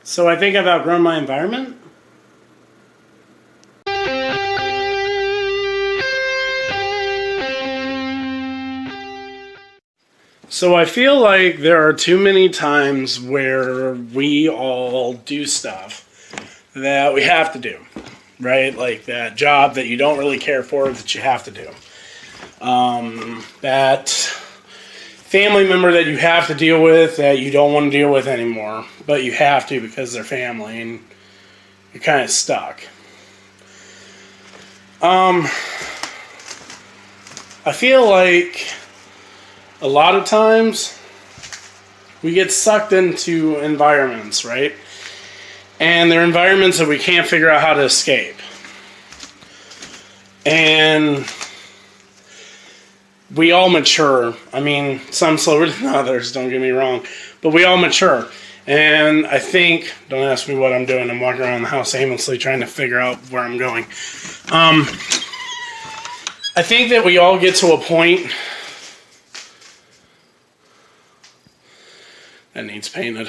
So I think I've outgrown my environment. So I feel like there are too many times where we all do stuff that we have to do, right? Like that job that you don't really care for that you have to do. That family member that you have to deal with that you don't want to deal with anymore, but you have to because they're family and you're kind of stuck. I feel like a lot of times we get sucked into environments, right? And they're environments that we can't figure out how to escape. And we all mature. I mean, some slower than others, don't get me wrong. But we all mature. And I think, don't ask me what I'm doing. I'm walking around the house aimlessly trying to figure out where I'm going. I think that we all get to a point that needs painted.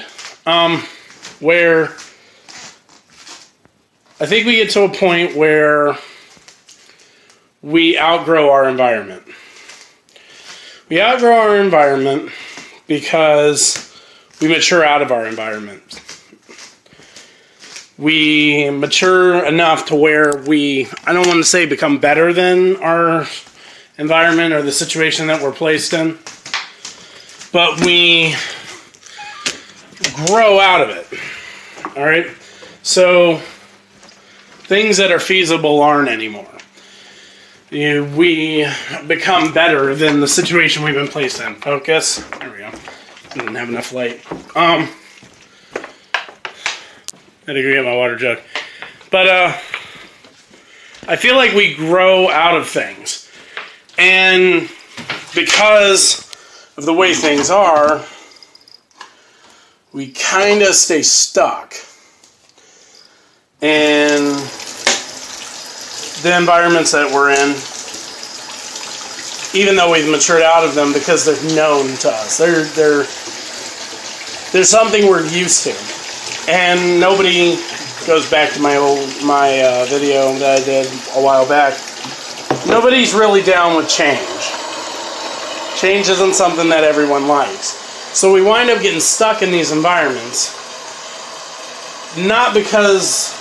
Where I think we get to a point where we outgrow our environment. We outgrow our environment because we mature out of our environment. We mature enough to where we, I don't want to say become better than our environment or the situation that we're placed in, but we grow out of it. All right? So things that are feasible aren't anymore. We become better than the situation we've been placed in. Focus. There we go. Didn't have enough light. Had to go get my water jug. But I feel like we grow out of things. And because of the way things are, we kind of stay stuck. And the environments that we're in, even though we've matured out of them because they're known to us. They're something we're used to. And nobody, goes back to my video that I did a while back, nobody's really down with change. Change isn't something that everyone likes. So we wind up getting stuck in these environments, not because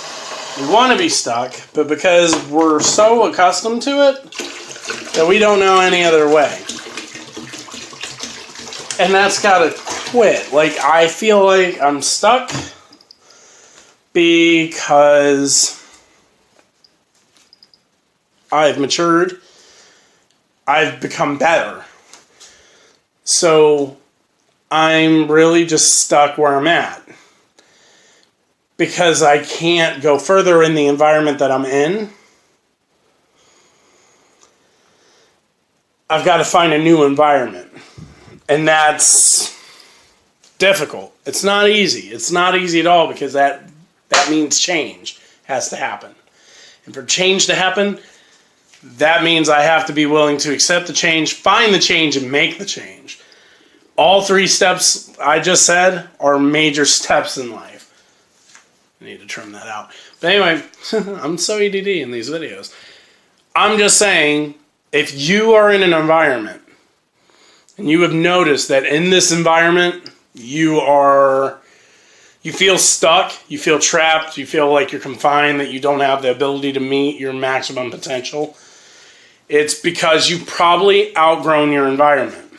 we want to be stuck, but because we're so accustomed to it that we don't know any other way. And that's got to quit. Like, I feel like I'm stuck because I've matured. I've become better. So I'm really just stuck where I'm at. Because I can't go further in the environment that I'm in. I've got to find a new environment. And that's difficult. It's not easy. It's not easy at all because that means change has to happen. And for change to happen, that means I have to be willing to accept the change, find the change, and make the change. All three steps I just said are major steps in life. I need to trim that out. But anyway, I'm so EDD in these videos. I'm just saying, if you are in an environment and you have noticed that in this environment you feel stuck, you feel trapped, you feel like you're confined, that you don't have the ability to meet your maximum potential, it's because you've probably outgrown your environment.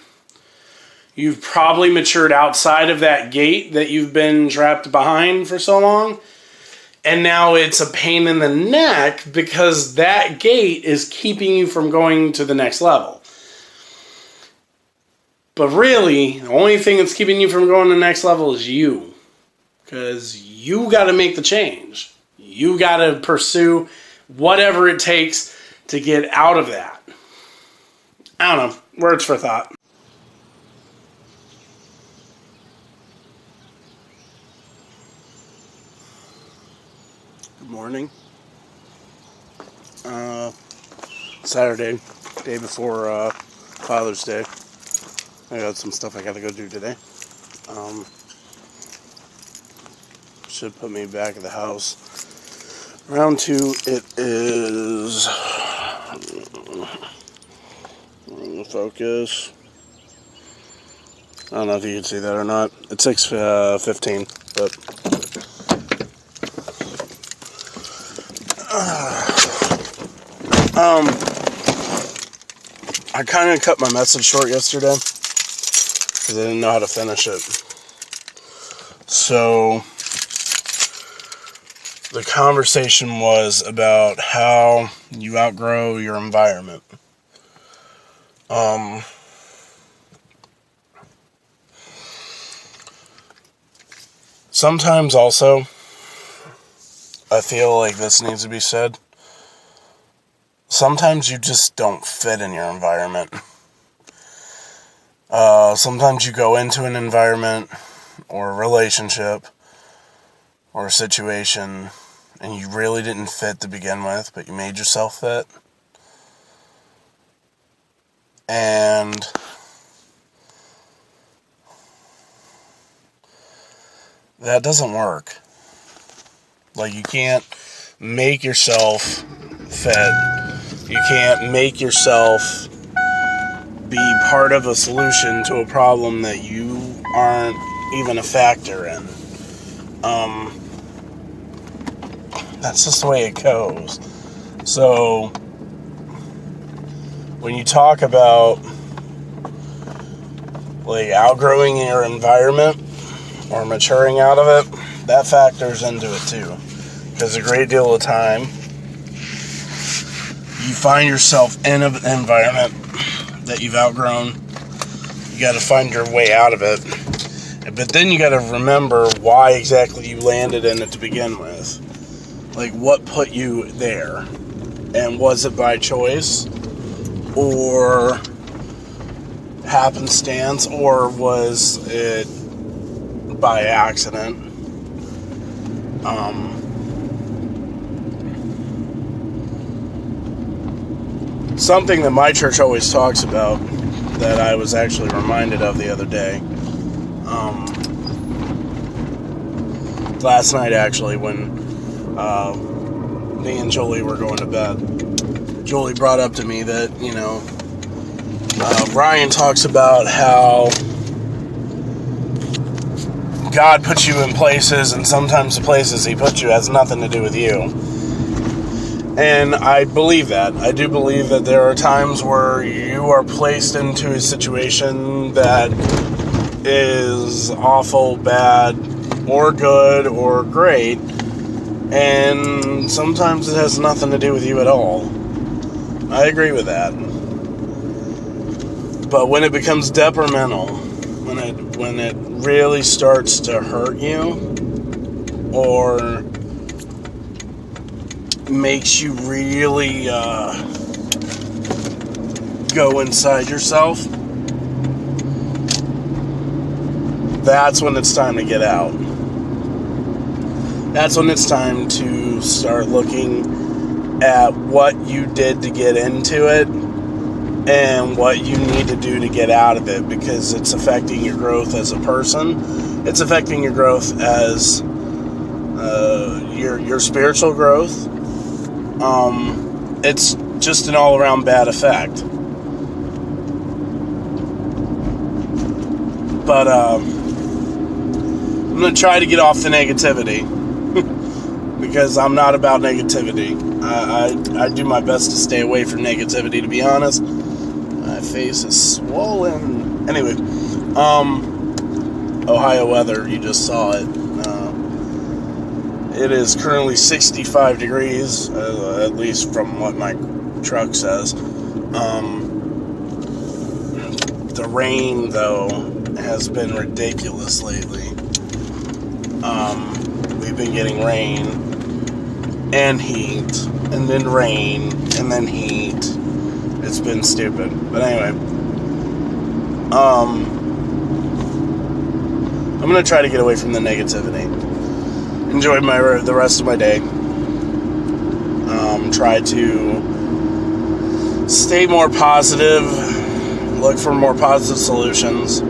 You've probably matured outside of that gate that you've been trapped behind for so long. And now it's a pain in the neck because that gate is keeping you from going to the next level. But really, the only thing that's keeping you from going to the next level is you. Because you got to make the change. You got to pursue whatever it takes to get out of that. I don't know. Words for thought. Good morning. Saturday, day before Father's Day. I got some stuff I got to go do today. Should put me back at the house. Round 2, it is... Focus. I don't know if you can see that or not. It's 6:15, but... I kind of cut my message short yesterday because I didn't know how to finish it. So the conversation was about how you outgrow your environment. Sometimes also, I feel like this needs to be said. Sometimes you just don't fit in your environment. Sometimes you go into an environment or a relationship or a situation and you really didn't fit to begin with, but you made yourself fit. And that doesn't work. Like, you can't make yourself fit. You can't make yourself be part of a solution to a problem that you aren't even a factor in. That's just the way it goes. So, when you talk about, like, outgrowing your environment or maturing out of it, that factors into it too. Because a great deal of the time, you find yourself in an environment that you've outgrown. You got to find your way out of it. But then you got to remember why exactly you landed in it to begin with. Like, what put you there? And was it by choice? Or happenstance? Or was it by accident? Something that my church always talks about that I was actually reminded of the other day. Last night, actually, when me and Jolie were going to bed, Jolie brought up to me that, Ryan talks about how God puts you in places, and sometimes the places he puts you has nothing to do with you. And I believe that. I do believe that there are times where you are placed into a situation that is awful, bad, or good, or great, and sometimes it has nothing to do with you at all. I agree with that. But when it becomes detrimental, when it really starts to hurt you, or makes you really go inside yourself, that's when it's time to get out. That's when it's time to start looking at what you did to get into it and what you need to do to get out of it, because it's affecting your growth as a person. It's affecting your growth as your spiritual growth. It's just an all-around bad effect. But I'm going to try to get off the negativity because I'm not about negativity. I do my best to stay away from negativity, to be honest. My face is swollen. Anyway, Ohio weather, you just saw it. It is currently 65 degrees, at least from what my truck says. The rain, though, has been ridiculous lately. We've been getting rain and heat, and then rain, and then heat. It's been stupid. But anyway, I'm going to try to get away from the negativity. Enjoy the rest of my day. Try to stay more positive. Look for more positive solutions.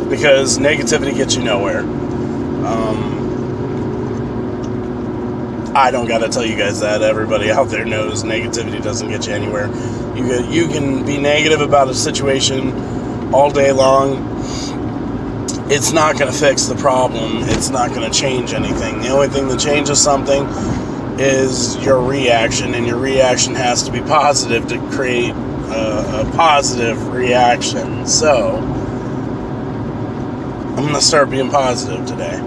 Because negativity gets you nowhere. I don't gotta tell you guys that. Everybody out there knows negativity doesn't get you anywhere. You can be negative about a situation all day long. It's not gonna fix the problem. It's not gonna change anything. The only thing that changes something is your reaction, and your reaction has to be positive to create a positive reaction. So I'm gonna start being positive today.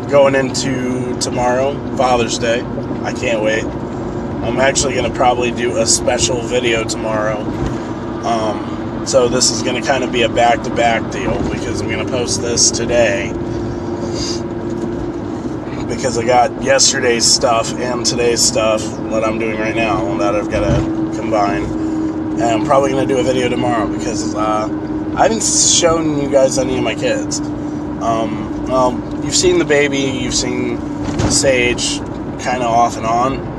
Going into tomorrow, Father's Day. I can't wait. I'm actually going to probably do a special video tomorrow. So this is going to kind of be a back-to-back deal, because I'm going to post this today, because I got yesterday's stuff and today's stuff, what I'm doing right now, that I've got to combine. And I'm probably going to do a video tomorrow, because I haven't shown you guys any of my kids. Well, you've seen the baby, you've seen Sage, kind of off and on.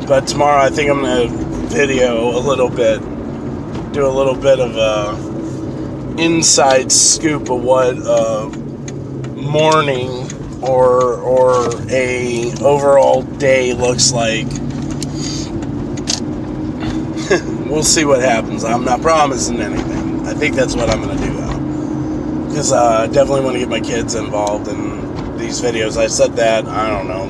But tomorrow I think I'm going to video a little bit, do a little bit of a inside scoop of what a morning or a overall day looks like. We'll see what happens. I'm not promising anything. I think that's what I'm going to do, though. Because I definitely want to get my kids involved in these videos. I said that, I don't know,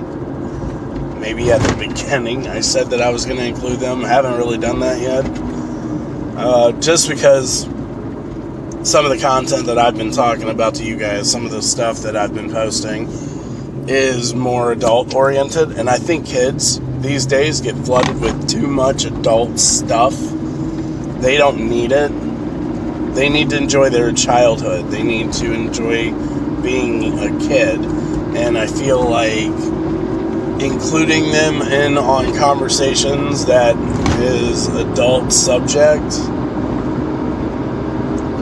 maybe at the beginning I said that I was going to include them. I haven't really done that yet. Just because some of the content that I've been talking about to you guys, some of the stuff that I've been posting, is more adult oriented. And I think kids these days get flooded with too much adult stuff. They don't need it. They need to enjoy their childhood. They need to enjoy being a kid. And I feel like including them in on conversations that is adult subject,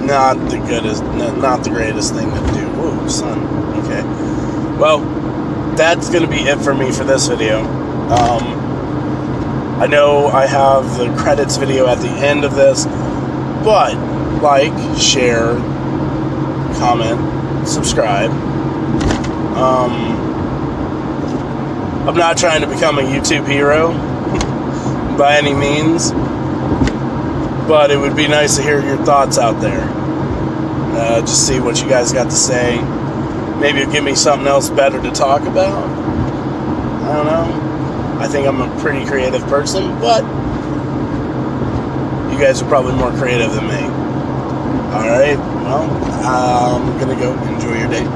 not the greatest thing to do. Ooh, son. Okay. Well, that's going to be it for me for this video. I know I have the credits video at the end of this, but like, share, comment, subscribe. I'm not trying to become a YouTube hero by any means, but it would be nice to hear your thoughts out there. Just see what you guys got to say. Maybe it'll give me something else better to talk about. I don't know. I think I'm a pretty creative person, but you guys are probably more creative than me. Alright, well, I'm gonna go. Enjoy your day.